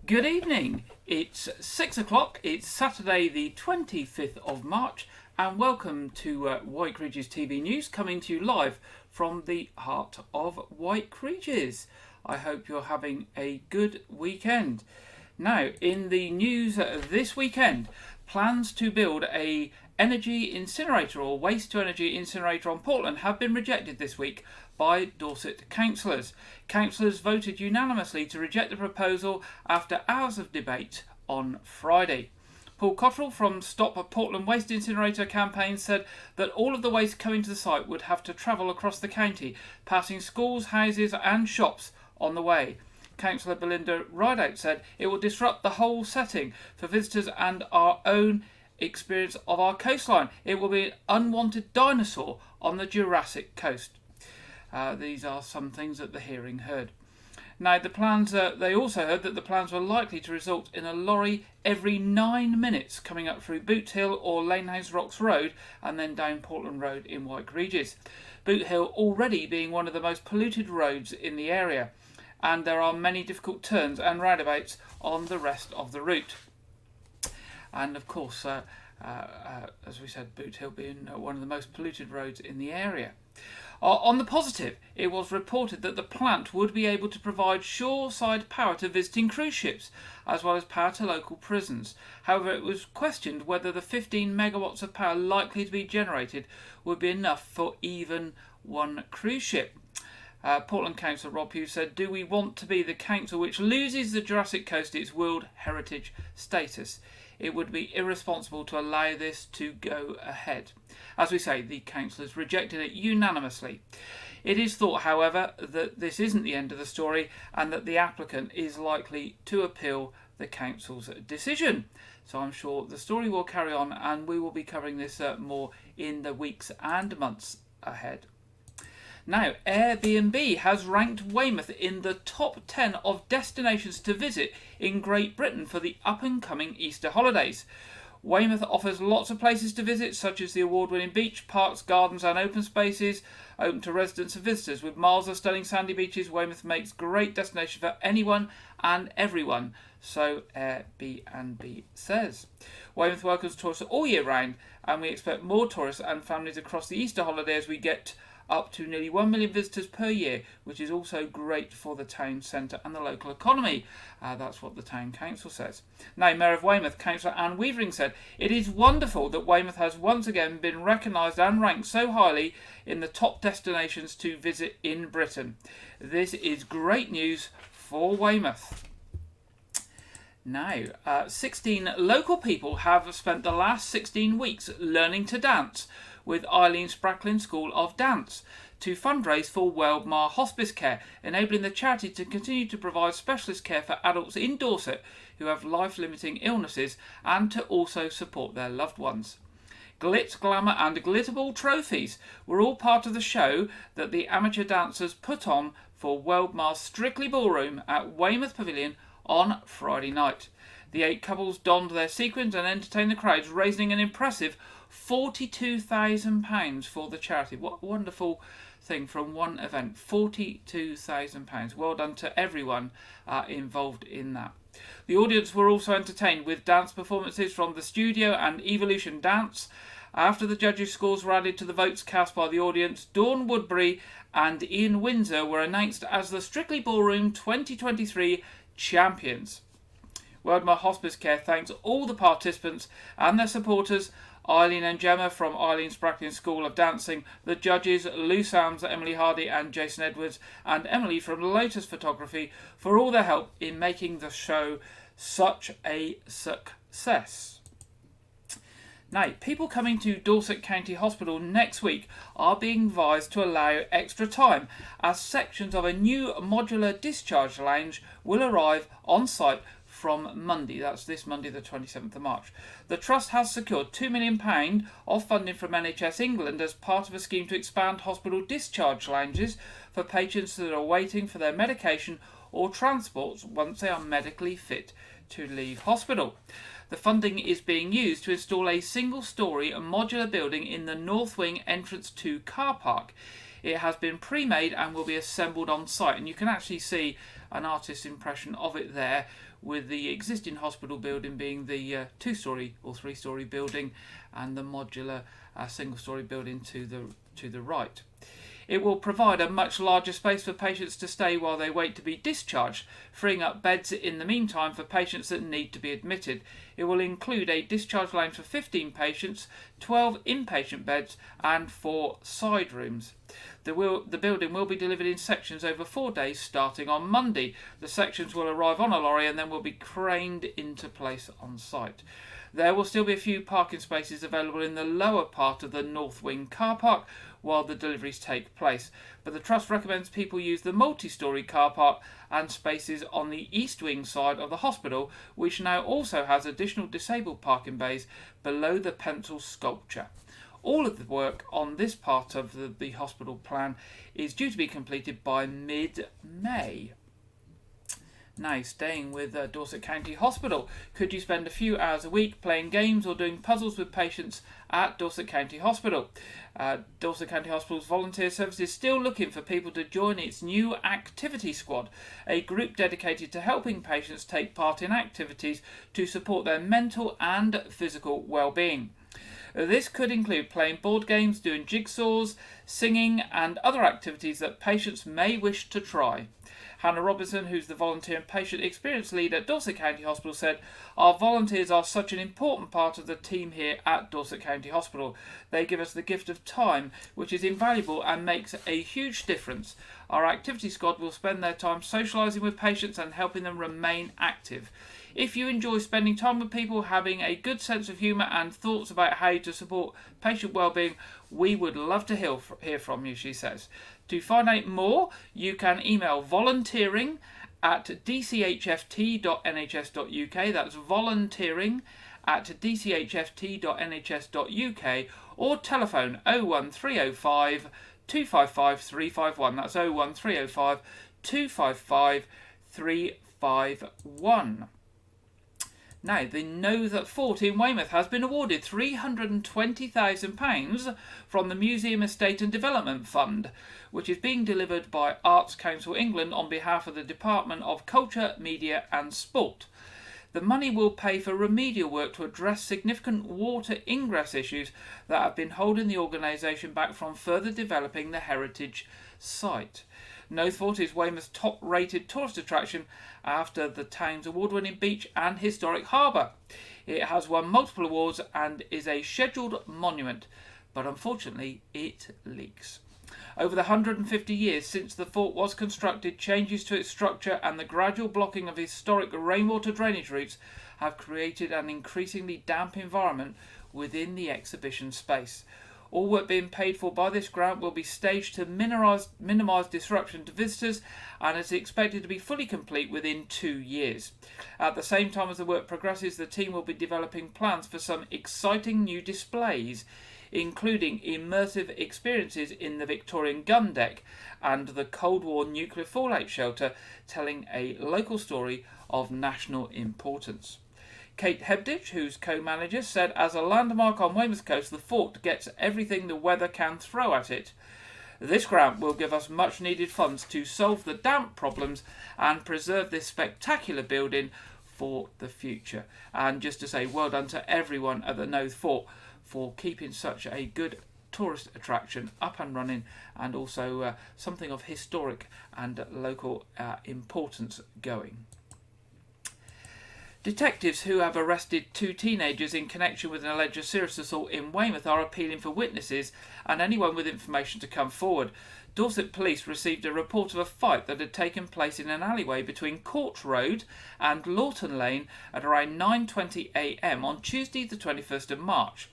Good evening. It's 6 o'clock. It's Saturday, the 25th of March, and welcome to Wyke Regis TV News, coming to you live from the heart of Wyke Regis. I hope you're having a good weekend. Now, in the news this weekend, plans to build a energy incinerator or waste to energy incinerator on Portland have been rejected this week by Dorset councillors. Councillors voted unanimously to reject the proposal after hours of debate on Friday. Paul Cottrell from Stop Portland Waste Incinerator campaign said that all of the waste coming to the site would have to travel across the county, passing schools, houses and shops on the way. Councillor Belinda Rideout said it will disrupt the whole setting for visitors and our own experience of our coastline. It will be an unwanted dinosaur on the Jurassic coast. These are some things that the hearing heard. Now, the plans, they also heard that the plans were likely to result in a lorry every 9 minutes coming up through Boot Hill or Lanehouse Rocks Road and then down Portland Road in Wyke Regis. Boot Hill already being one of the most polluted roads in the area, and there are many difficult turns and roundabouts on the rest of the route. And of course, as we said, Boot Hill being one of the most polluted roads in the area. On the positive, it was reported that the plant would be able to provide shoreside power to visiting cruise ships, as well as power to local prisons. However, it was questioned whether the 15 megawatts of power likely to be generated would be enough for even one cruise ship. Portland Councillor Rob Hughes said, "Do we want to be the council which loses the Jurassic Coast its World Heritage status? It would be irresponsible to allow this to go ahead." As we say, the councillors rejected it unanimously. It is thought, however, that this isn't the end of the story and that the applicant is likely to appeal the council's decision. So I'm sure the story will carry on and we will be covering this more in the weeks and months ahead. Now, Airbnb has ranked Weymouth in the top 10 of destinations to visit in Great Britain for the up-and-coming Easter holidays. Weymouth offers lots of places to visit, such as the award-winning beach, parks, gardens and open spaces, open to residents and visitors. With miles of stunning sandy beaches, Weymouth makes great destination for anyone and everyone, so Airbnb says. Weymouth welcomes tourists all year round, and we expect more tourists and families across the Easter holiday as we get up to nearly 1 million visitors per year, which is also great for the town centre and the local economy. That's what the town council says. Now, Mayor of Weymouth, Councillor Anne Weavering, said, "It is wonderful that Weymouth has once again been recognised and ranked so highly in the top destinations to visit in Britain. This is great news for Weymouth." Now, 16 local people have spent the last 16 weeks learning to dance with Eileen Spracklin School of Dance to fundraise for Weymouth Hospice Care, enabling the charity to continue to provide specialist care for adults in Dorset who have life-limiting illnesses and to also support their loved ones. Glitz, glamour and glitterball trophies were all part of the show that the amateur dancers put on for Weymouth Strictly Ballroom at Weymouth Pavilion on Friday night. The 8 couples donned their sequins and entertained the crowds, raising an impressive £42,000 for the charity. What a wonderful thing from one event. £42,000. Well done to everyone involved in that. The audience were also entertained with dance performances from the Studio and Evolution Dance. After the judges' scores were added to the votes cast by the audience, Dawn Woodbury and Ian Windsor were announced as the Strictly Ballroom 2023 champions. Weymouth Hospice Care thanks all the participants and their supporters, Eileen and Gemma from Eileen Spracklin School of Dancing, the judges Lou Sams, Emily Hardy and Jason Edwards, and Emily from Lotus Photography for all their help in making the show such a success. Now, people coming to Dorset County Hospital next week are being advised to allow extra time as sections of a new modular discharge lounge will arrive on site from Monday. That's this Monday, the 27th of March. The Trust has secured £2 million of funding from NHS England as part of a scheme to expand hospital discharge lounges for patients that are waiting for their medication or transports once they are medically fit to leave hospital. The funding is being used to install a single-storey modular building in the North Wing entrance 2 car park. It has been pre-made and will be assembled on site, and you can actually see an artist's impression of it there with the existing hospital building being the two-storey or three-storey building, and the modular single-storey building to the right. It will provide a much larger space for patients to stay while they wait to be discharged, freeing up beds in the meantime for patients that need to be admitted. It will include a discharge lane for 15 patients, 12 inpatient beds and 4 side rooms. The building will be delivered in sections over 4 days starting on Monday. The sections will arrive on a lorry and then will be craned into place on site. There will still be a few parking spaces available in the lower part of the North Wing car park while the deliveries take place, but the Trust recommends people use the multi-storey car park and spaces on the East Wing side of the hospital, which now also has additional disabled parking bays below the pencil sculpture. All of the work on this part of the hospital plan is due to be completed by mid-May. Now, staying with Dorset County Hospital, could you spend a few hours a week playing games or doing puzzles with patients at Dorset County Hospital? Dorset County Hospital's volunteer service is still looking for people to join its new activity squad, a group dedicated to helping patients take part in activities to support their mental and physical well-being. This could include playing board games, doing jigsaws, singing and other activities that patients may wish to try. Hannah Robinson, who's the volunteer and patient experience lead at Dorset County Hospital, said, "Our volunteers are such an important part of the team here at Dorset County Hospital. They give us the gift of time, which is invaluable and makes a huge difference. Our activity squad will spend their time socialising with patients and helping them remain active. If you enjoy spending time with people, having a good sense of humour and thoughts about how to support patient wellbeing, we would love to hear from you," she says. To find out more, you can email volunteering@dchft.nhs.uk, that's volunteering@dchft.nhs.uk, or telephone 01305 255 351, that's 01305 255 351. Now, the Know That Fort in Weymouth has been awarded £320,000 from the Museum Estate and Development Fund, which is being delivered by Arts Council England on behalf of the Department of Culture, Media and Sport. The money will pay for remedial work to address significant water ingress issues that have been holding the organisation back from further developing the heritage site. Know That Fort is Weymouth's top-rated tourist attraction after the town's award-winning beach and historic harbour. It has won multiple awards and is a scheduled monument, but unfortunately it leaks. Over the 150 years since the fort was constructed, changes to its structure and the gradual blocking of historic rainwater drainage routes have created an increasingly damp environment within the exhibition space. All work being paid for by this grant will be staged to minimise disruption to visitors and is expected to be fully complete within 2 years. At the same time as the work progresses, the team will be developing plans for some exciting new displays, including immersive experiences in the Victorian gun deck and the Cold War nuclear fallout shelter, telling a local story of national importance. Kate Hebditch, who's co-manager, said, "As a landmark on Weymouth Coast, the fort gets everything the weather can throw at it. This grant will give us much needed funds to solve the damp problems and preserve this spectacular building for the future." And just to say well done to everyone at the Know Fort for keeping such a good tourist attraction up and running, and also something of historic and local importance going. Detectives who have arrested 2 teenagers in connection with an alleged serious assault in Weymouth are appealing for witnesses and anyone with information to come forward. Dorset Police received a report of a fight that had taken place in an alleyway between Court Road and Lawton Lane at around 9:20 a.m. on Tuesday the 21st of March.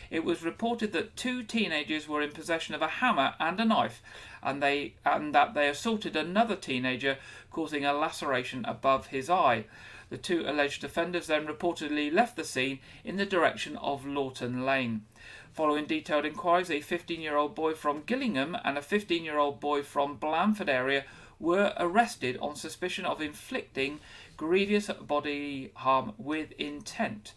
It was reported that 2 teenagers were in possession of a hammer and a knife, and that they assaulted another teenager, causing a laceration above his eye. The 2 alleged offenders then reportedly left the scene in the direction of Lawton Lane. Following detailed inquiries, a 15-year-old boy from Gillingham and a 15-year-old boy from Blandford area were arrested on suspicion of inflicting grievous bodily harm with intent.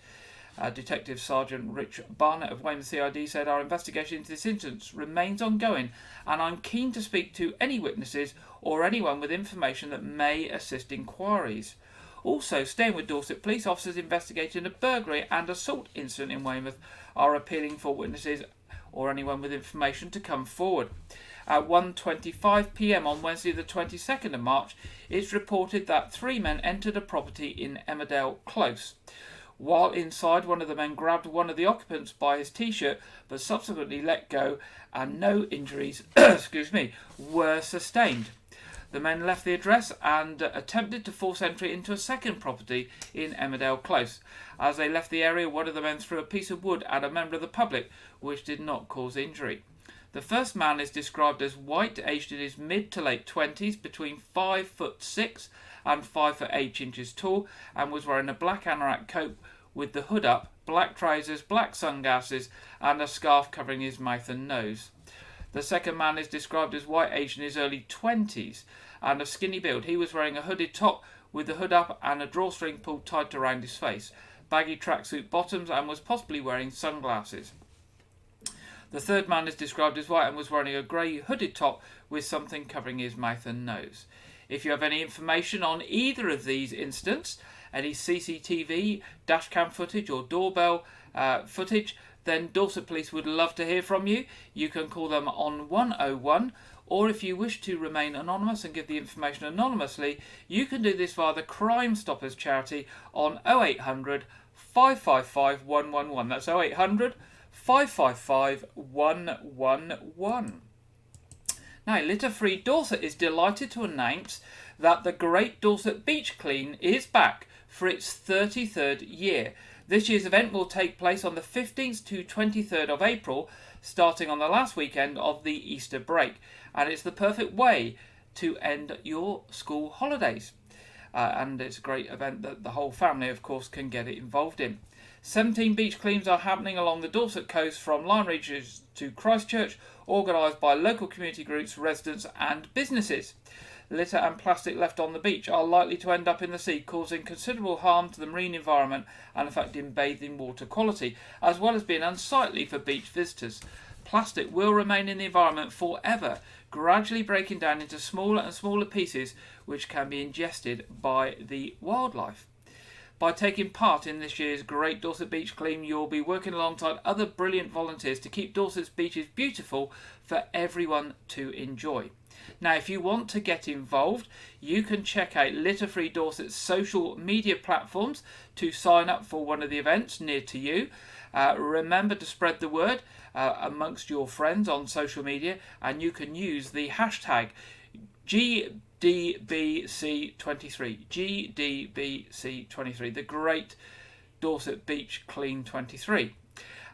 Detective Sergeant Rich Barnett of Weymouth CID said, "Our investigation into this incident remains ongoing and I'm keen to speak to any witnesses or anyone with information that may assist inquiries. Also, staying with Dorset, police officers investigating a burglary and assault incident in Weymouth are appealing for witnesses or anyone with information to come forward. At 1:25 p.m. on Wednesday the 22nd of March, it's reported that 3 men entered a property in Emmerdale Close. While inside, one of the men grabbed one of the occupants by his t-shirt, but subsequently let go, and no injuries were sustained. The men left the address and attempted to force entry into a second property in Emmerdale Close. As they left the area, one of the men threw a piece of wood at a member of the public, which did not cause injury. The first man is described as Wyke, aged in his mid to late 20s, between 5'6" and 5'8" tall, and was wearing a black anorak coat with the hood up, black trousers, black sunglasses, and a scarf covering his mouth and nose. The second man is described as white, aged in his early 20s, and of skinny build. He was wearing a hooded top with the hood up and a drawstring pulled tight around his face, baggy tracksuit bottoms, and was possibly wearing sunglasses. The third man is described as white and was wearing a grey hooded top with something covering his mouth and nose. If you have any information on either of these incidents, any CCTV, dashcam footage or doorbell footage, then Dorset Police would love to hear from you. You can call them on 101, or if you wish to remain anonymous and give the information anonymously, you can do this via the Crime Stoppers charity on 0800 555 111. That's 0800 555 111. Now, Litter Free Dorset is delighted to announce that the Great Dorset Beach Clean is back for its 33rd year. This year's event will take place on the 15th to 23rd of April, starting on the last weekend of the Easter break, and it's the perfect way to end your school holidays. And it's a great event that the whole family, of course, can get involved in. 17 beach cleans are happening along the Dorset coast from Lyme Regis to Christchurch, organised by local community groups, residents and businesses. Litter and plastic left on the beach are likely to end up in the sea, causing considerable harm to the marine environment and affecting bathing water quality, as well as being unsightly for beach visitors. Plastic will remain in the environment forever, gradually breaking down into smaller and smaller pieces which can be ingested by the wildlife. By taking part in this year's Great Dorset Beach Clean, you'll be working alongside other brilliant volunteers to keep Dorset's beaches beautiful for everyone to enjoy. Now, if you want to get involved, you can check out Litter Free Dorset's social media platforms to sign up for one of the events near to you. Remember to spread the word amongst your friends on social media, and you can use the hashtag GDBC23, GDBC23, the Great Dorset Beach Clean 23.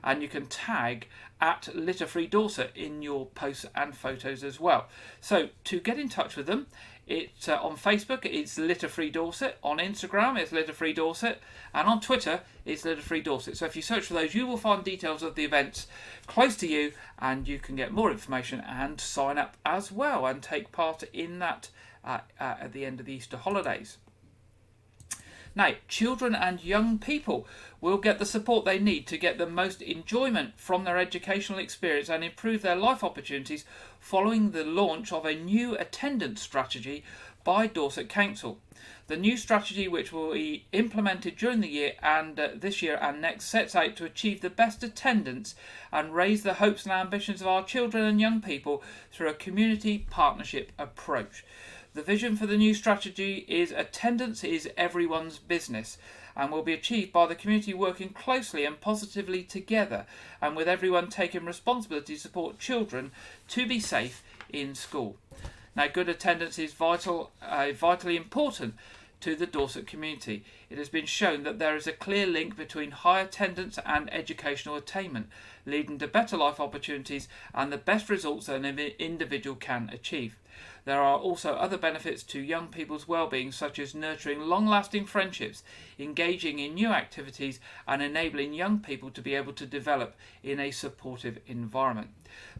And you can tag at Litter Free Dorset in your posts and photos as well. So to get in touch with them, it's on Facebook, it's Litter Free Dorset. On Instagram, it's Litter Free Dorset. And on Twitter, it's Litter Free Dorset. So if you search for those, you will find details of the events close to you, and you can get more information and sign up as well and take part in that at the end of the Easter holidays. Now, children and young people will get the support they need to get the most enjoyment from their educational experience and improve their life opportunities following the launch of a new attendance strategy by Dorset Council. The new strategy, which will be implemented during the year and this year and next, sets out to achieve the best attendance and raise the hopes and ambitions of our children and young people through a community partnership approach. The vision for the new strategy is attendance is everyone's business, and will be achieved by the community working closely and positively together, and with everyone taking responsibility to support children to be safe in school. Now, good attendance is vitally important to the Dorset community. It has been shown that there is a clear link between high attendance and educational attainment, leading to better life opportunities and the best results an individual can achieve. There are also other benefits to young people's well-being, such as nurturing long-lasting friendships, engaging in new activities, and enabling young people to be able to develop in a supportive environment.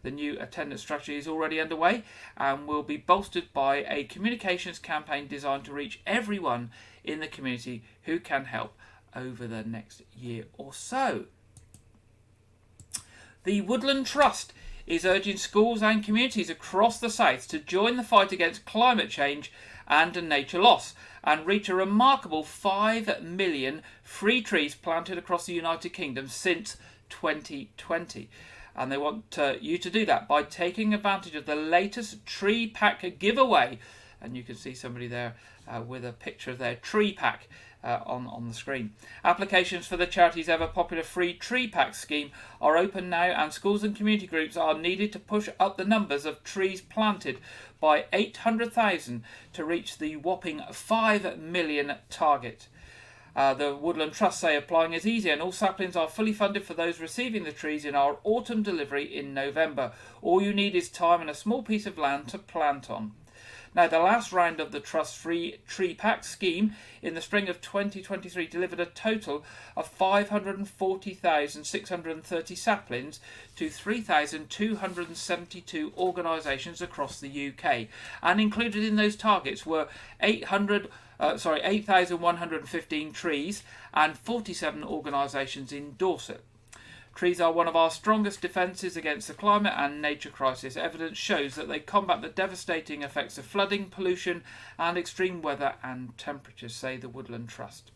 The new attendance strategy is already underway and will be bolstered by a communications campaign designed to reach everyone in the community who can help over the next year or so. The Woodland Trust is urging schools and communities across the south to join the fight against climate change and nature loss, and reach a remarkable 5 million free trees planted across the United Kingdom since 2020. And they want you to do that by taking advantage of the latest tree pack giveaway. And you can see somebody there with a picture of their tree pack on the screen. Applications for the charity's ever popular free tree pack scheme are open now, and schools and community groups are needed to push up the numbers of trees planted by 800,000 to reach the whopping 5 million target. The Woodland Trust say applying is easy, and all saplings are fully funded for those receiving the trees in our autumn delivery in November. All you need is time and a small piece of land to plant on. Now, the last round of the Trust Free Tree Pack scheme in the spring of 2023 delivered a total of 540,630 saplings to 3,272 organisations across the UK. And included in those targets were 8,115 trees and 47 organisations in Dorset. Trees are one of our strongest defences against the climate and nature crisis. Evidence shows that they combat the devastating effects of flooding, pollution and extreme weather and temperatures, say the Woodland Trust.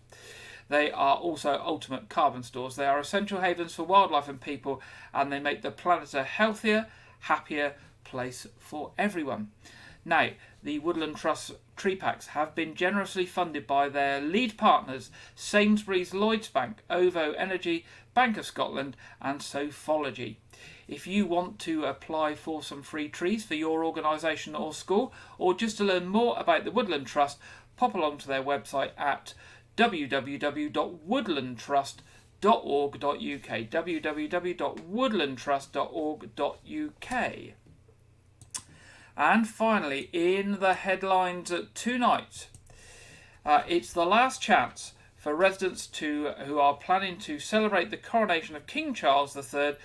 They are also ultimate carbon stores. They are essential havens for wildlife and people, and they make the planet a healthier, happier place for everyone. Now, the Woodland Trust tree packs have been generously funded by their lead partners, Sainsbury's, Lloyds Bank, OVO Energy, Bank of Scotland and Sophology. If you want to apply for some free trees for your organisation or school, or just to learn more about the Woodland Trust, pop along to their website at www.woodlandtrust.org.uk, www.woodlandtrust.org.uk. And finally, in the headlines tonight, it's the last chance for residents who are planning to celebrate the coronation of King Charles III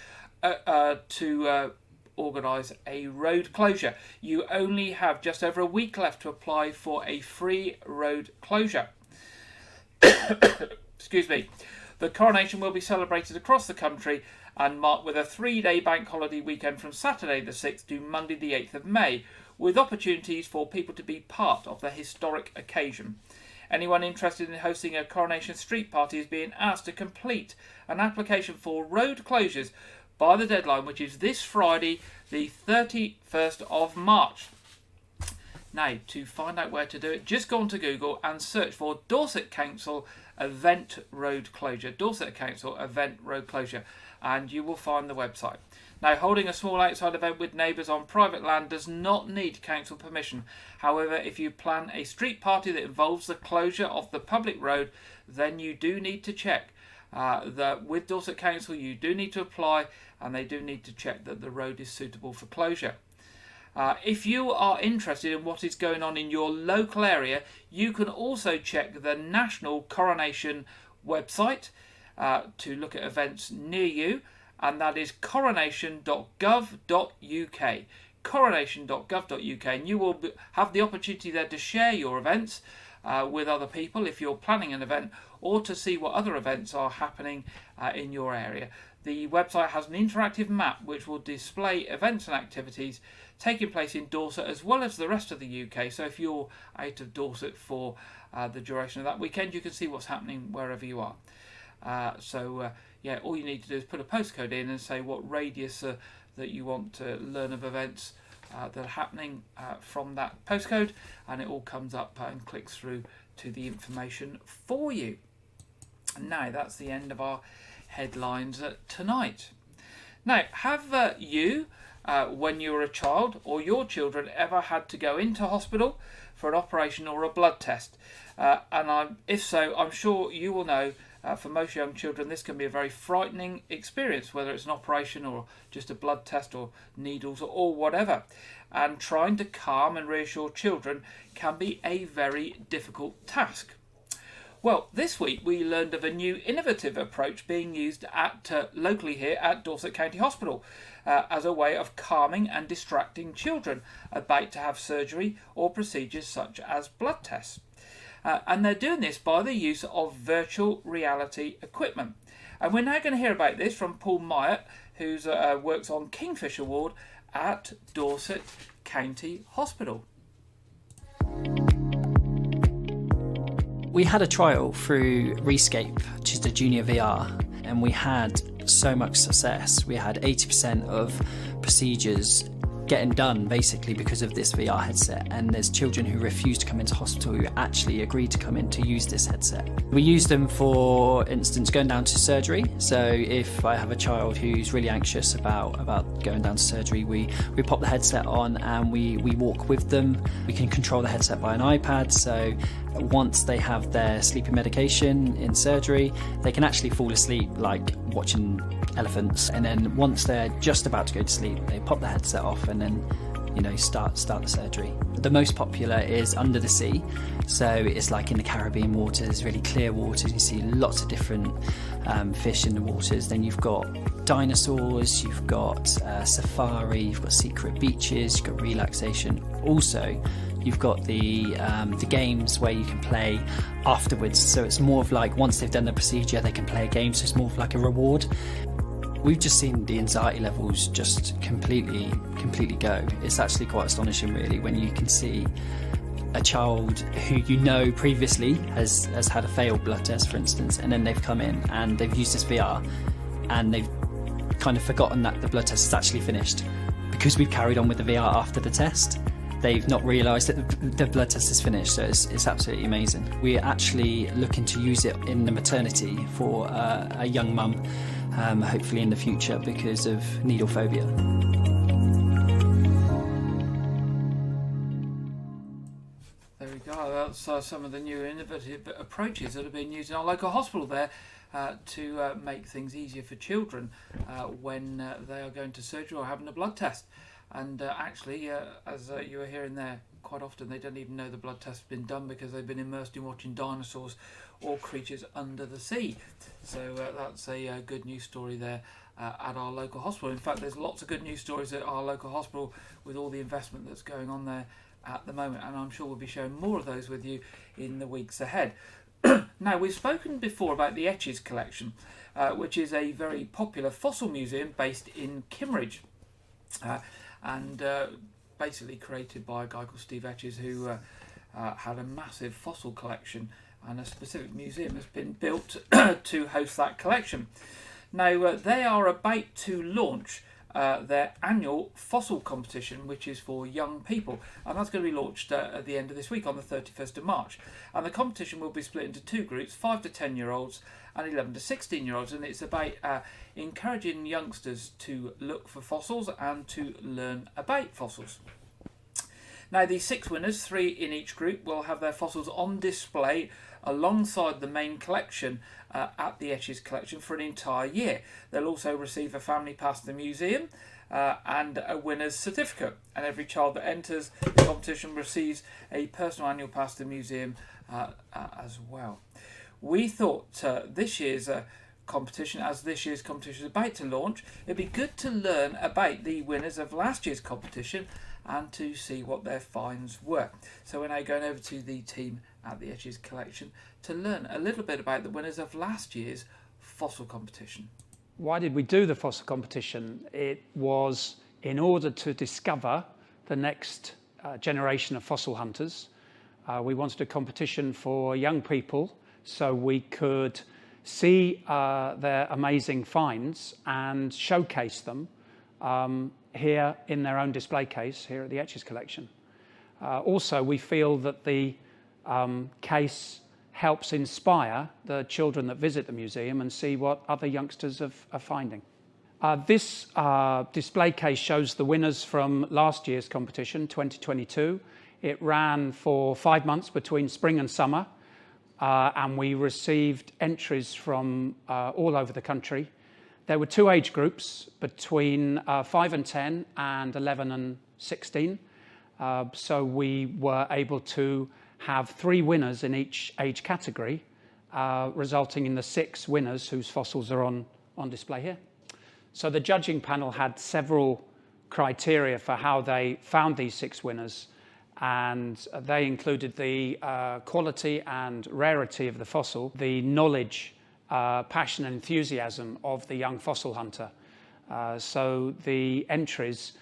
to organise a road closure. You only have just over a week left to apply for a free road closure. Excuse me. The coronation will be celebrated across the country and marked with a 3-day bank holiday weekend from Saturday the 6th to Monday the 8th of May, with opportunities for people to be part of the historic occasion. Anyone interested in hosting a coronation street party is being asked to complete an application for road closures by the deadline, which is this Friday, the 31st of March. Now, to find out where to do it, just go onto Google and search for Dorset Council Event Road Closure. Dorset Council Event Road Closure, and you will find the website. Now, holding a small outside event with neighbours on private land does not need council permission. However, if you plan a street party that involves the closure of the public road, then you do need to check that with Dorset Council you do need to apply, and they do need to check that the road is suitable for closure. If you are interested in what is going on in your local area, you can also check the National Coronation website to look at events near you, and that is coronation.gov.uk. coronation.gov.uk, and you will have the opportunity there to share your events with other people if you're planning an event, or to see what other events are happening in your area. The website has an interactive map which will display events and activities taking place in Dorset as well as the rest of the UK. So if you're out of Dorset for the duration of that weekend, you can see what's happening wherever you are. All you need to do is put a postcode in and say what radius that you want to learn of events that are happening from that postcode, and it all comes up and clicks through to the information for you. Now, that's the end of our headlines tonight. Now, have you, when you were a child or your children, ever had to go into hospital for an operation or a blood test? If so, I'm sure you will know for most young children this can be a very frightening experience, whether it's an operation or just a blood test or needles or whatever. And trying to calm and reassure children can be a very difficult task. Well, this week we learned of a new innovative approach being used locally here at Dorset County Hospital as a way of calming and distracting children about to have surgery or procedures such as blood tests. And they're doing this by the use of virtual reality equipment. And we're now going to hear about this from Paul Myatt, who works on Kingfisher Ward at Dorset County Hospital. We had a trial through Rescape, which is the junior VR, and we had so much success. We had 80% of procedures getting done basically because of this VR headset, and there's children who refuse to come into hospital who actually agreed to come in to use this headset. We use them, for instance, going down to surgery. So if I have a child who's really anxious about going down to surgery, we pop the headset on and we walk with them. We can control the headset by an iPad, so once they have their sleeping medication in surgery, they can actually fall asleep like watching elephants, and then once they're just about to go to sleep, they pop the headset off and then start the surgery. The most popular is under the sea, so it's like in the Caribbean waters, really clear waters. You see lots of different fish in the waters. Then you've got dinosaurs, you've got safari, you've got secret beaches, you've got relaxation. Also, you've got the games where you can play afterwards. So it's more of like, once they've done the procedure, they can play a game. So it's more of like a reward. We've just seen the anxiety levels just completely go. It's actually quite astonishing, really, when you can see a child who previously has had a failed blood test, for instance, and then they've come in and they've used this VR and they've kind of forgotten that the blood test is actually finished. Because we've carried on with the VR after the test, they've not realised that the blood test is finished, so it's absolutely amazing. We're actually looking to use it in the maternity for a young mum, hopefully in the future, because of needle phobia. There we go. That's some of the new innovative approaches that are being used in our local hospital there to make things easier for children when they are going to surgery or having a blood test. And actually, as you were hearing there, quite often they don't even know the blood test has been done because they've been immersed in watching dinosaurs or creatures under the sea. So that's a good news story there at our local hospital. In fact, there's lots of good news stories at our local hospital with all the investment that's going on there at the moment, and I'm sure we'll be sharing more of those with you in the weeks ahead. Now, we've spoken before about the Etches collection, which is a very popular fossil museum based in Kimmeridge. And basically created by a guy called Steve Etches, who had a massive fossil collection, and a specific museum has been built to host that collection. Now, they are about to launch their annual fossil competition, which is for young people, and that's going to be launched at the end of this week on the 31st of March. And the competition will be split into two groups, 5 to 10 year olds and 11 to 16 year olds, and it's about encouraging youngsters to look for fossils and to learn about fossils. Now, the 6 winners, 3 in each group, will have their fossils on display alongside the main collection at the Etches collection for an entire year. They'll also receive a family pass to the museum and a winner's certificate, and every child that enters the competition receives a personal annual pass to the museum as well. We thought this year's competition, as this year's competition is about to launch, it'd be good to learn about the winners of last year's competition and to see what their finds were. So we're now going over to the team at the Etches collection to learn a little bit about the winners of last year's fossil competition. Why did we do the fossil competition? It was in order to discover the next generation of fossil hunters. We wanted a competition for young people so we could see their amazing finds and showcase them here in their own display case here at the Etches collection. Also, we feel that the case helps inspire the children that visit the museum and see what other youngsters are finding. This display case shows the winners from last year's competition, 2022. It ran for 5 months between spring and summer, and we received entries from all over the country. There were 2 age groups, between 5 and 10 and 11 and 16. So we were able to have 3 winners in each age category, resulting in the 6 winners whose fossils are on display here. So the judging panel had several criteria for how they found these 6 winners, and they included the quality and rarity of the fossil, the knowledge, passion and enthusiasm of the young fossil hunter. So the entries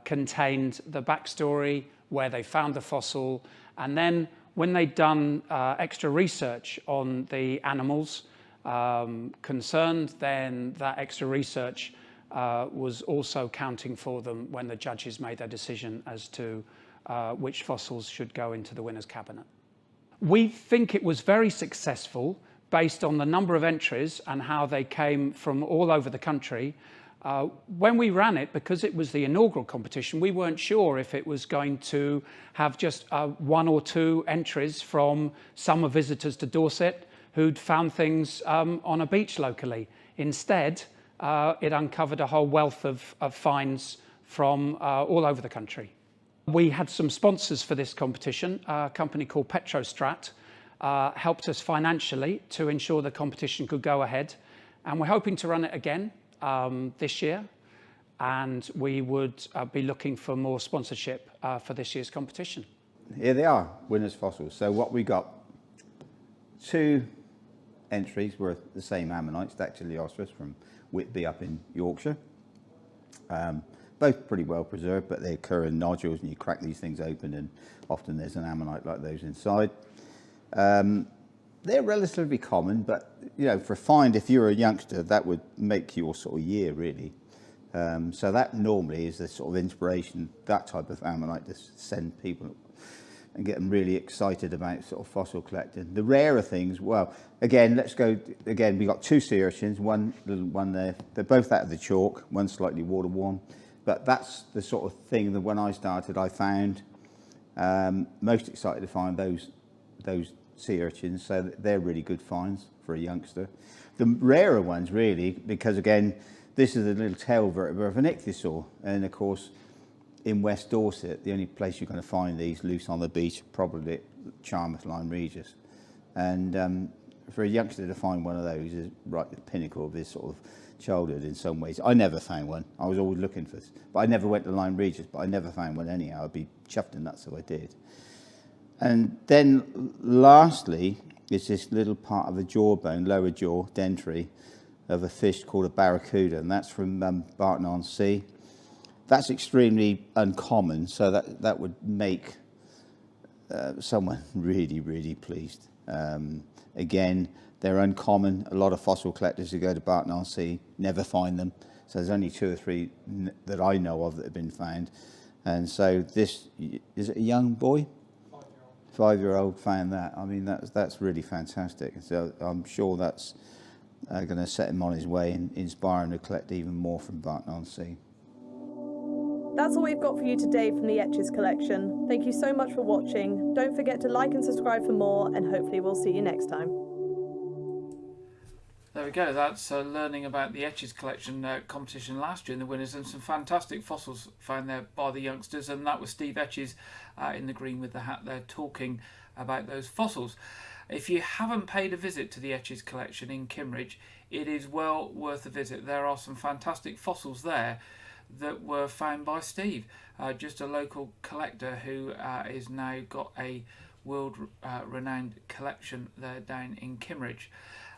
contained the backstory, where they found the fossil, and then When they'd done extra research on the animals concerned, then that extra research was also counting for them when the judges made their decision as to which fossils should go into the winner's cabinet. We think it was very successful based on the number of entries and how they came from all over the country. When we ran it, because it was the inaugural competition, we weren't sure if it was going to have just one or two entries from summer visitors to Dorset who'd found things on a beach locally. Instead, it uncovered a whole wealth of finds from all over the country. We had some sponsors for this competition. A company called Petrostrat helped us financially to ensure the competition could go ahead. And we're hoping to run it again this year. And we would be looking for more sponsorship for this year's competition. Here they are, winners' fossils. So what we got, 2 entries were the same ammonites, Dactyliostris from Whitby up in Yorkshire. Both pretty well preserved, but they occur in nodules, and you crack these things open and often there's an ammonite like those inside. They're relatively common, but you know, for a find, if you're a youngster, that would make your sort of year really. So that normally is the sort of inspiration, that type of ammonite, to send people and get them really excited about sort of fossil collecting. The rarer things, well, again, let's go, again, we got 2 sea urchins, one little one there. They're both out of the chalk, one slightly water worn. But that's the sort of thing that when I started, I found most excited to find those sea urchins. So they're really good finds for a youngster. The rarer ones really, because again, this is a little tail vertebra of an ichthyosaur. And of course, in West Dorset, the only place you're going to find these loose on the beach, probably Charmouth, Lyme Regis. And for a youngster to find one of those is right at the pinnacle of his sort of childhood in some ways. I never found one. I was always looking for this. But I never went to Lyme Regis, but I never found one anyhow. I'd be chuffed and nuts if I did. And then lastly, is this little part of the jawbone, lower jaw, dentary, of a fish called a barracuda, and that's from Barton-on-Sea. That's extremely uncommon, so that would make someone really, really pleased. Again, they're uncommon. A lot of fossil collectors who go to Barton-on-Sea never find them. So there's only 2 or 3 that I know of that have been found. And so this, is it a young boy? 5-year-old found that. I mean, that's really fantastic. So I'm sure that's going to set him on his way and inspire him to collect even more from Barton-on-Sea. That's all we've got for you today from the Etches collection. Thank you so much for watching. Don't forget to like and subscribe for more, and hopefully we'll see you next time. There we go, that's learning about the Etches collection competition last year and the winners, and some fantastic fossils found there by the youngsters, and that was Steve Etches in the green with the hat there talking about those fossils. If you haven't paid a visit to the Etches collection in Kimmeridge, it is well worth a visit. There are some fantastic fossils there that were found by Steve, just a local collector who is now got a world renowned collection there down in Kimmeridge.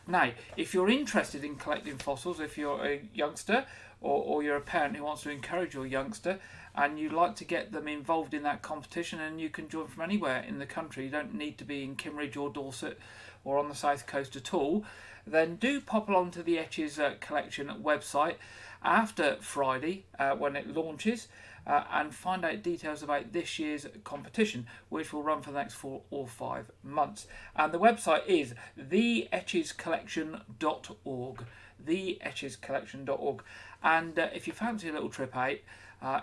Now, if you're interested in collecting fossils, if you're a youngster or you're a parent who wants to encourage your youngster and you'd like to get them involved in that competition, and you can join from anywhere in the country, you don't need to be in Kimmeridge or Dorset or on the south coast at all, then do pop along to the Etches collection website after Friday when it launches and find out details about this year's competition, which will run for the next 4 or 5 months. And the website is theetchescollection.org, theetchescollection.org. And if you fancy a little trip out,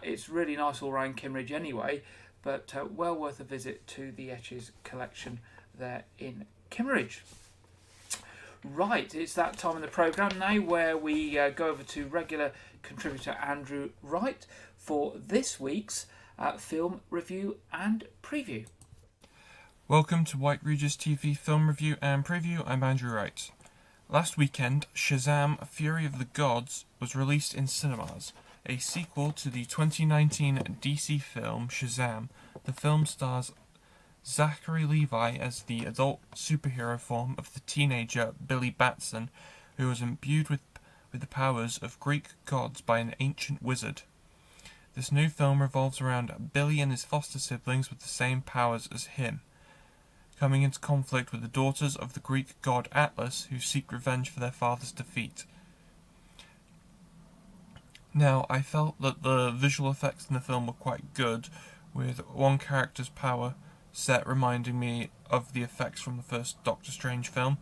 it's really nice all around Kimmeridge anyway, but well worth a visit to the Etches collection there in Kimmeridge. Right, it's that time in the programme now where we go over to regular contributor Andrew Wright for this week's film review and preview. Welcome to Wyke Regis TV film review and preview. I'm Andrew Wright. Last weekend, Shazam! Fury of the Gods was released in cinemas, a sequel to the 2019 DC film Shazam. The film stars Zachary Levi as the adult superhero form of the teenager Billy Batson, who was imbued with the powers of Greek gods by an ancient wizard. This new film revolves around Billy and his foster siblings with the same powers as him. coming into conflict with the daughters of the Greek god Atlas, who seek revenge for their father's defeat. Now, I felt that the visual effects in the film were quite good, with one character's power set reminding me of the effects from the first Doctor Strange film.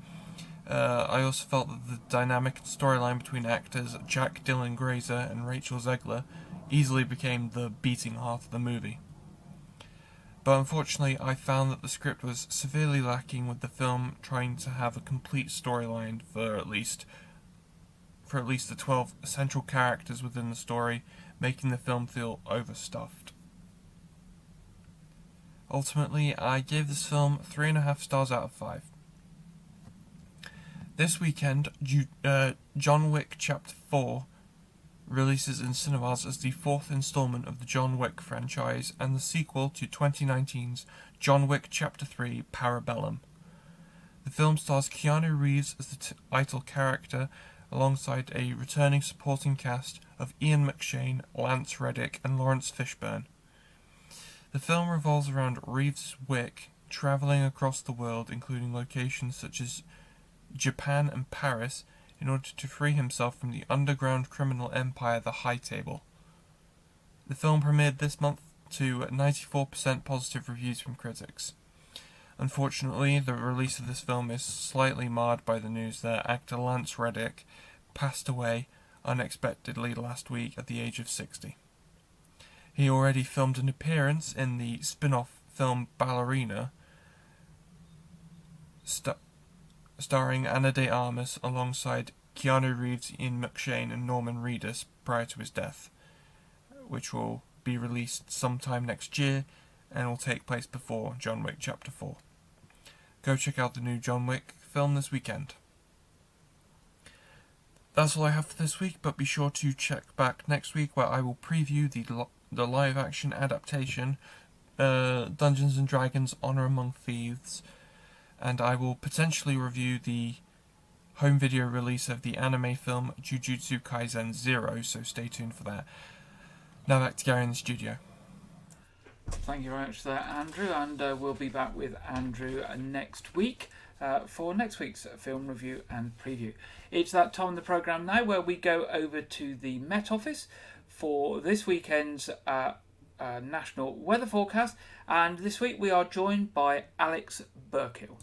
I also felt that the dynamic storyline between actors Jack Dylan Grazer and Rachel Zegler easily became the beating heart of the movie. But unfortunately, I found that the script was severely lacking, with the film trying to have a complete storyline for at least the 12 central characters within the story, making the film feel overstuffed. Ultimately, I gave this film 3.5 stars out of 5. This weekend, John Wick Chapter 4 releases in cinemas as the 4th installment of the John Wick franchise and the sequel to 2019's John Wick Chapter 3 Parabellum. The film stars Keanu Reeves as the title character, alongside a returning supporting cast of Ian McShane, Lance Reddick and Lawrence Fishburne. The film revolves around Reeves' Wick travelling across the world, including locations such as Japan and Paris, in order to free himself from the underground criminal empire the High Table. The film premiered this month to 94% positive reviews from critics. Unfortunately, the release of this film is slightly marred by the news that actor Lance Reddick passed away unexpectedly last week at the age of 60. He already filmed an appearance in the spin-off film Ballerina, starring Ana de Armas alongside Keanu Reeves, Ian McShane and Norman Reedus prior to his death, which will be released sometime next year and will take place before John Wick Chapter 4. Go check out the new John Wick film this weekend. That's all I have for this week, but be sure to check back next week where I will preview the live-action adaptation, Dungeons & Dragons Honor Among Thieves, and I will potentially review the home video release of the anime film Jujutsu Kaisen 0, so stay tuned for that. Now back to Gary in the studio. Thank you very much for that, Andrew, and we'll be back with Andrew next week for next week's film review and preview. It's that time in the programme now where we go over to the Met Office for this weekend's national weather forecast, and this week we are joined by Alex Burkill.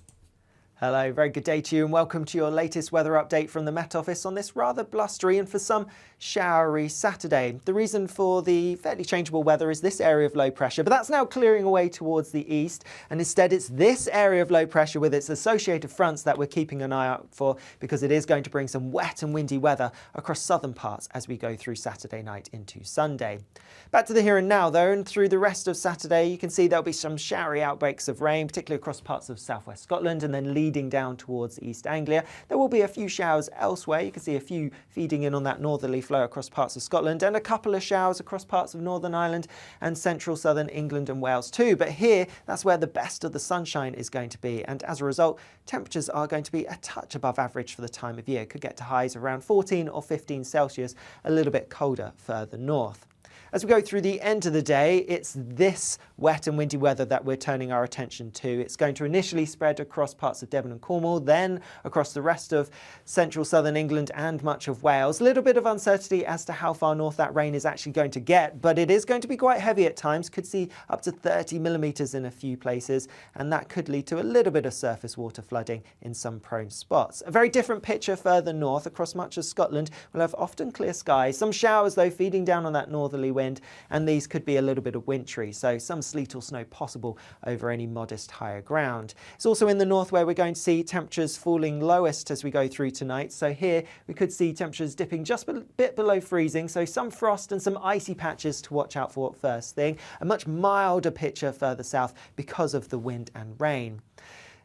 Hello, very good day to you and welcome to your latest weather update from the Met Office on this rather blustery and for some showery Saturday. The reason for the fairly changeable weather is this area of low pressure, but that's now clearing away towards the east, and instead it's this area of low pressure with its associated fronts that we're keeping an eye out for, because it is going to bring some wet and windy weather across southern parts as we go through Saturday night into Sunday. Back to the here and now though, and through the rest of Saturday you can see there'll be some showery outbreaks of rain, particularly across parts of southwest Scotland and then leading down towards East Anglia. There will be a few showers elsewhere. You can see a few feeding in on that northerly flow across parts of Scotland, and a couple of showers across parts of Northern Ireland and central southern England and Wales too. But here, that's where the best of the sunshine is going to be, and as a result, temperatures are going to be a touch above average for the time of year. Could get to highs around 14 or 15 Celsius, a little bit colder further north. As we go through the end of the day, it's this wet and windy weather that we're turning our attention to. It's going to initially spread across parts of Devon and Cornwall, then across the rest of central southern England and much of Wales. A little bit of uncertainty as to how far north that rain is actually going to get, but it is going to be quite heavy at times. Could see up to 30 millimetres in a few places, and that could lead to a little bit of surface water flooding in some prone spots. A very different picture further north. Across much of Scotland, we'll have often clear skies. Some showers though feeding down on that northerly wind, and these could be a little bit of wintry, so some sleet or snow possible over any modest higher ground. It's also in the north where we're going to see temperatures falling lowest as we go through tonight. So here we could see temperatures dipping just a bit below freezing, so some frost and some icy patches to watch out for first thing. A much milder picture further south because of the wind and rain.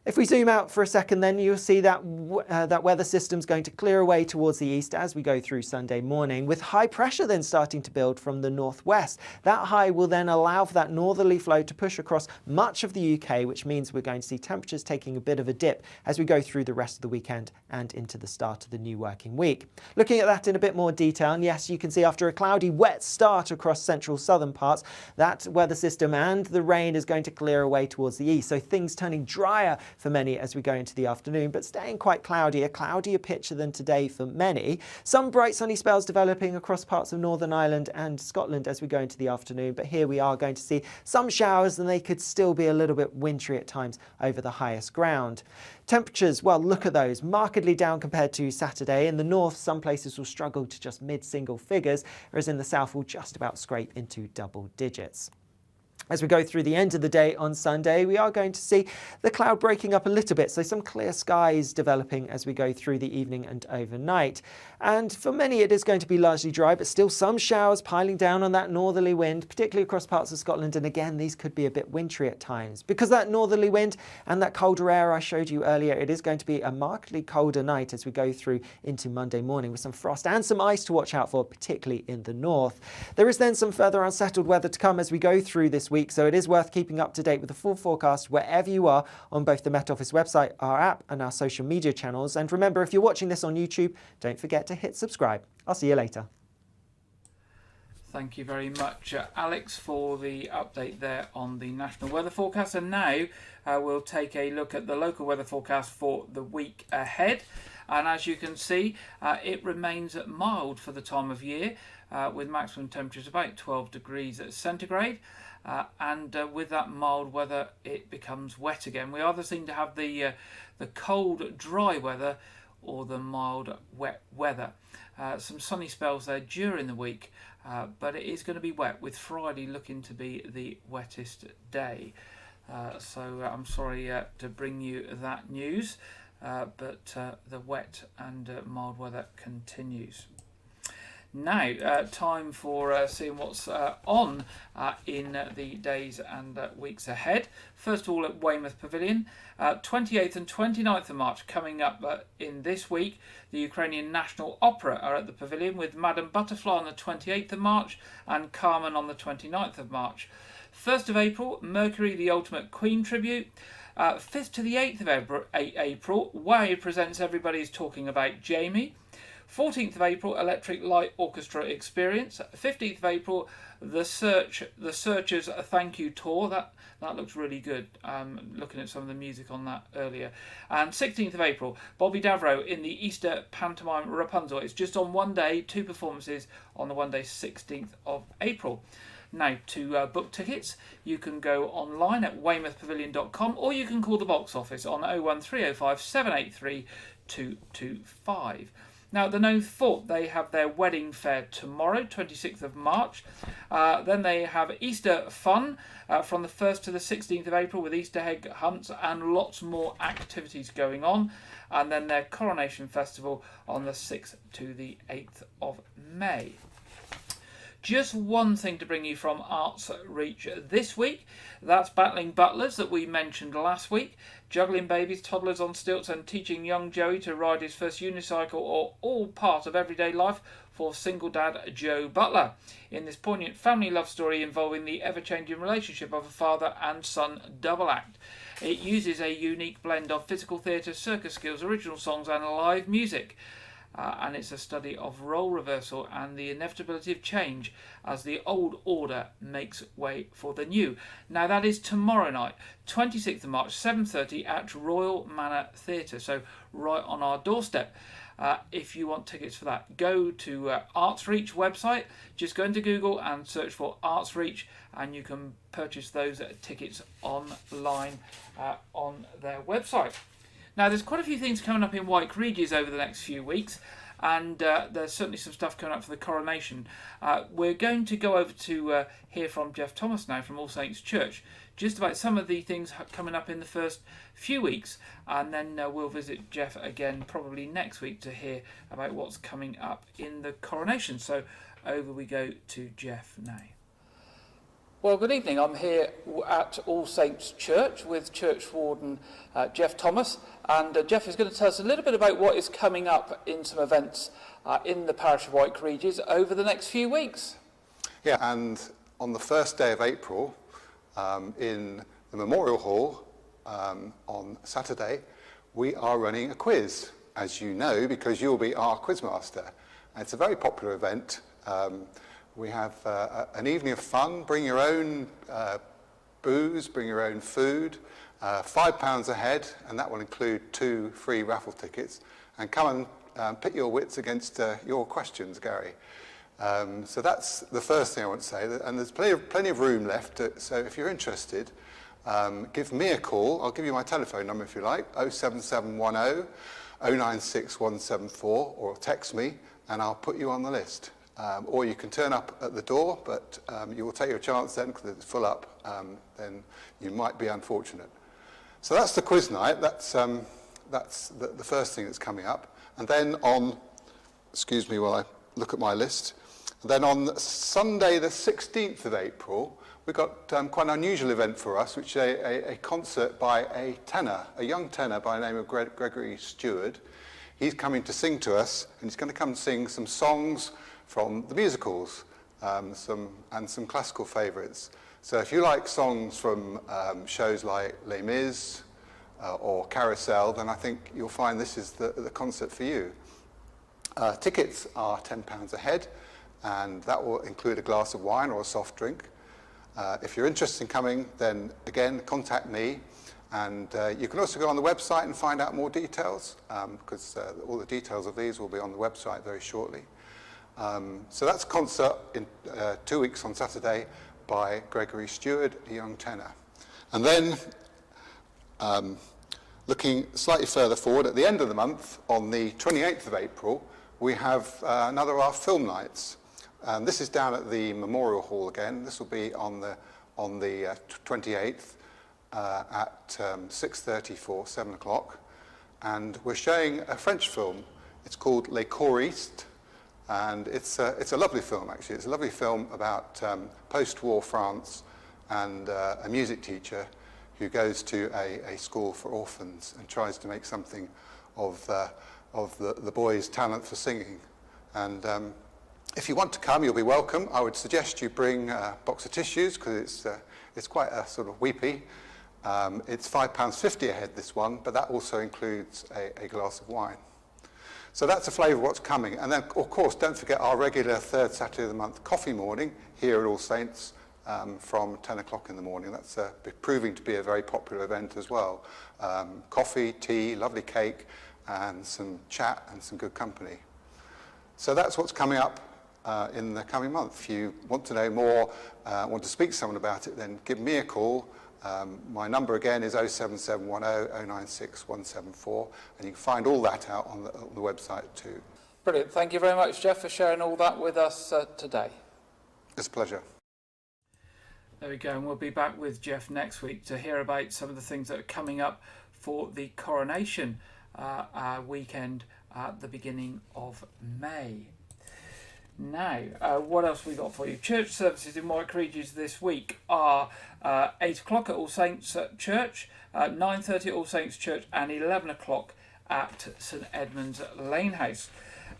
If we zoom out for a second, then you'll see that that weather system's going to clear away towards the east as we go through Sunday morning, with high pressure then starting to build from the northwest. That high will then allow for that northerly flow to push across much of the UK, which means we're going to see temperatures taking a bit of a dip as we go through the rest of the weekend and into the start of the new working week. Looking at that in a bit more detail, and yes, you can see after a cloudy, wet start across central southern parts, that weather system and the rain is going to clear away towards the east. So things turning drier for many as we go into the afternoon, but staying quite cloudy, a cloudier picture than today for many. Some bright sunny spells developing across parts of Northern Ireland and Scotland as we go into the afternoon, but here we are going to see some showers, and they could still be a little bit wintry at times over the highest ground. Temperatures, well, look at those, markedly down compared to Saturday. In the north, some places will struggle to just mid-single figures, whereas in the south will just about scrape into double digits. As we go through the end of the day on Sunday, we are going to see the cloud breaking up a little bit, so some clear skies developing as we go through the evening and overnight. And for many it is going to be largely dry, but still some showers piling down on that northerly wind, particularly across parts of Scotland, and again these could be a bit wintry at times. Because that northerly wind and that colder air I showed you earlier, it is going to be a markedly colder night as we go through into Monday morning, with some frost and some ice to watch out for, particularly in the north. There is then some further unsettled weather to come as we go through this week, so it is worth keeping up to date with the full forecast wherever you are on both the Met Office website, our app and our social media channels. And remember, if you're watching this on YouTube, don't forget to hit subscribe. I'll see you later. Thank you very much, Alex, for the update there on the national weather forecast. And now we'll take a look at the local weather forecast for the week ahead. And as you can see, it remains mild for the time of year, with maximum temperatures about 12 degrees centigrade. And with that mild weather, it becomes wet again. We either seem to have the cold, dry weather or the mild, wet weather. Some sunny spells there during the week, but it is going to be wet, with Friday looking to be the wettest day. So I'm sorry to bring you that news, but the wet and mild weather continues. Now, time for seeing what's on in the days and weeks ahead. First of all, at Weymouth Pavilion, 28th and 29th of March coming up in this week. The Ukrainian National Opera are at the Pavilion, with Madame Butterfly on the 28th of March and Carmen on the 29th of March. 1st of April, Mercury, the Ultimate Queen Tribute. 5th to the 8th of April, Wyke presents Everybody's Talking About Jamie. 14th of April, Electric Light Orchestra Experience. 15th of April, The Searchers Thank You Tour. That looks really good. Looking at some of the music on that earlier. And 16th of April, Bobby Davro in the Easter pantomime Rapunzel. It's just on one day, 2 performances on the one day, 16th of April. Now, to book tickets, you can go online at weymouthpavilion.com, or you can call the box office on 01305 783 225. Now, at the Knowth Fort, they have their wedding fair tomorrow, 26th of March. Then they have Easter fun from the 1st to the 16th of April, with Easter egg hunts and lots more activities going on. And then their Coronation Festival on the 6th to the 8th of May. Just one thing to bring you from Arts Reach this week. That's Battling Butlers that we mentioned last week. Juggling babies, toddlers on stilts and teaching young Joey to ride his first unicycle are all part of everyday life for single dad Joe Butler, in this poignant family love story involving the ever-changing relationship of a father and son double act. It uses a unique blend of physical theatre, circus skills, original songs and live music. And it's a study of role reversal and the inevitability of change as the old order makes way for the new. Now, that is tomorrow night, 26th of March, 7:30 at Royal Manor Theatre, so right on our doorstep. If you want tickets for that, go to Arts Reach website. Just go into Google and search for Arts Reach, and you can purchase those tickets online on their website. Now, there's quite a few things coming up in Wyke Regis over the next few weeks, and there's certainly some stuff coming up for the coronation. We're going to go over to hear from Jeff Thomas now from All Saints Church, just about some of the things coming up in the first few weeks, and then we'll visit Jeff again probably next week to hear about what's coming up in the coronation. So over we go to Jeff now. Well, good evening. I'm here at All Saints Church with Church Warden Jeff Thomas, and Jeff is going to tell us a little bit about what is coming up in some events in the parish of Wyke Regis over the next few weeks. Yeah, and on the first day of April, in the Memorial Hall on Saturday, we are running a quiz, as you know, because you'll be our quizmaster. And it's a very popular event. We have an evening of fun. Bring your own booze, bring your own food, £5 a head, and that will include 2 free raffle tickets. And come and pit your wits against your questions, Gary. So that's the first thing I want to say. And there's plenty of room left. So if you're interested, give me a call. I'll give you my telephone number if you like, 07710 096 174, or text me and I'll put you on the list. Or you can turn up at the door, but you will take your chance then because it's full up. Then you might be unfortunate. So that's the quiz night. That's the first thing that's coming up. And then on, excuse me while I look at my list. And then on Sunday, the 16th of April, we've got quite an unusual event for us, which is a concert by a tenor, a young tenor by the name of Gregory Stewart. He's coming to sing to us, and he's going to come and sing some songs from the musicals, some classical favourites. So if you like songs from shows like Les Mis or Carousel, then I think you'll find this is the concert for you. Tickets are £10 a head, and that will include a glass of wine or a soft drink. If you're interested in coming, then again, contact me. And you can also go on the website and find out more details, because all the details of these will be on the website very shortly. So that's a concert in 2 weeks on Saturday by Gregory Stewart, a young tenor. And then, looking slightly further forward, at the end of the month, on the 28th of April, we have another of our film nights. This is down at the Memorial Hall again. This will be on the 28th at 6:30 for 7 o'clock. And we're showing a French film. It's called Les Choristes. And it's a lovely film, actually. It's a lovely film about post-war France and a music teacher who goes to a school for orphans and tries to make something of the boys' talent for singing. And if you want to come, you'll be welcome. I would suggest you bring a box of tissues, because it's quite a sort of weepy. It's £5.50 a head, this one, but that also includes a glass of wine. So that's a flavour of what's coming. And then, of course, don't forget our regular third Saturday of the month coffee morning here at All Saints from 10 o'clock in the morning. That's proving to be a very popular event as well. Coffee, tea, lovely cake, and some chat and some good company. So that's what's coming up in the coming month. If you want to know more, want to speak to someone about it, then give me a call. My number again is 07710 096 174, and you can find all that out on the website too. Brilliant. Thank you very much, Jeff, for sharing all that with us today. It's a pleasure. There we go, and we'll be back with Jeff next week to hear about some of the things that are coming up for the coronation weekend at the beginning of May. Now, what else we got for you? Church services in Wyke Regis this week are 8 o'clock at All Saints Church, 9:30 at All Saints Church, and 11 o'clock at St Edmund's Lane House.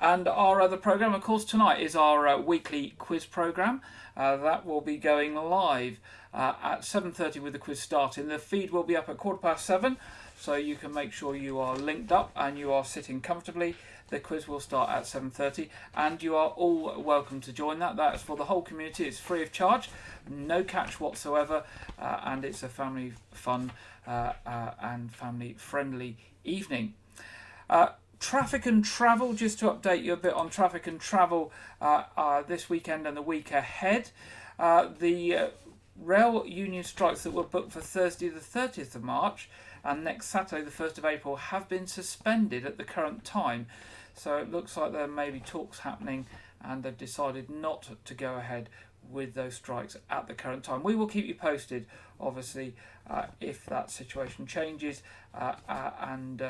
And our other programme, of course, tonight is our weekly quiz programme. That will be going live at 7:30 with the quiz starting. The feed will be up at 7:15, so you can make sure you are linked up and you are sitting comfortably. The quiz will start at 7:30, and you are all welcome to join that. That's for the whole community. It's free of charge, no catch whatsoever, and it's a family fun and family friendly evening. Traffic and travel, just to update you a bit on traffic and travel this weekend and the week ahead. The rail union strikes that were booked for Thursday the 30th of March and next Saturday the 1st of April have been suspended at the current time. So it looks like there may be talks happening, and they've decided not to go ahead with those strikes at the current time. We will keep you posted, obviously, if that situation changes and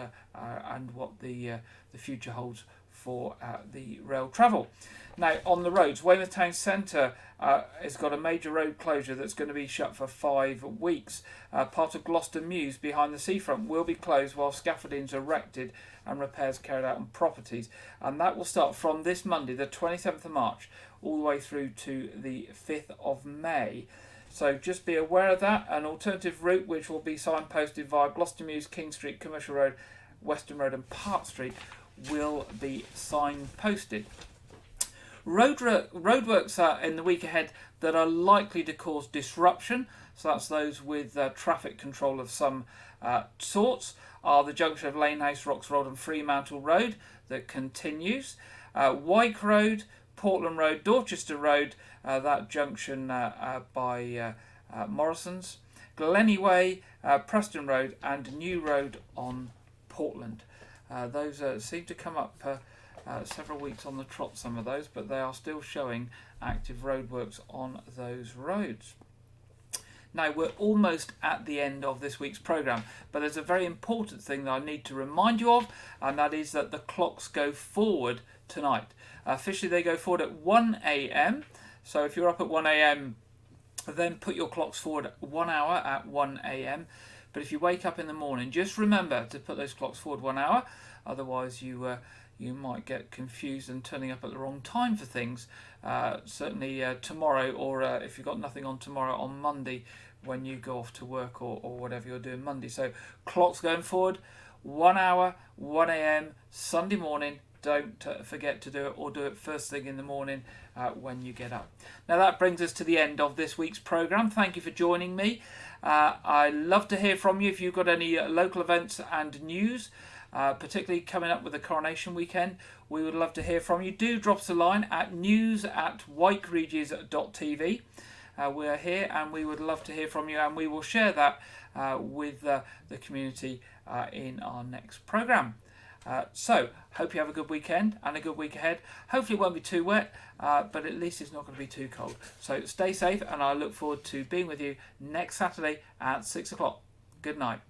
what the future holds for the rail travel. Now, on the roads, Weymouth Town Centre has got a major road closure that's going to be shut for 5 weeks. Part of Gloucester Mews behind the seafront will be closed while scaffolding is erected and repairs carried out on properties. And that will start from this Monday, the 27th of March, all the way through to the 5th of May. So just be aware of that. An alternative route, which will be signposted via Gloucester Mews, King Street, Commercial Road, Western Road and Park Street, will be signposted. Roadworks in the week ahead that are likely to cause disruption, so that's those with traffic control of some sorts, are the junction of Lanehouse, Rocks Road and Fremantle Road that continues. Wyke Road, Portland Road, Dorchester Road, that junction by Morrison's, Glennie Way, Preston Road and New Road on Portland. Those seem to come up several weeks on the trot, some of those, but they are still showing active roadworks on those roads. Now, we're almost at the end of this week's programme, but there's a very important thing that I need to remind you of, and that is that the clocks go forward tonight. Officially, they go forward at 1 a.m, so if you're up at 1 a.m, then put your clocks forward 1 hour at 1 a.m. But if you wake up in the morning, just remember to put those clocks forward 1 hour, otherwise you might get confused and turning up at the wrong time for things. Certainly tomorrow, or if you've got nothing on tomorrow, on Monday when you go off to work or whatever you're doing Monday. So clocks going forward 1 hour, 1 a.m, Sunday morning. Don't forget to do it, or do it first thing in the morning when you get up. Now that brings us to the end of this week's programme. Thank you for joining me. I'd love to hear from you if you've got any local events and news, particularly coming up with the coronation weekend. We would love to hear from you. Do drop us a line at news@wykeregis.tv. We're here and we would love to hear from you, and we will share that with the community in our next programme. So, hope you have a good weekend and a good week ahead. Hopefully it won't be too wet, but at least it's not going to be too cold. So stay safe, and I look forward to being with you next Saturday at 6 o'clock. Good night.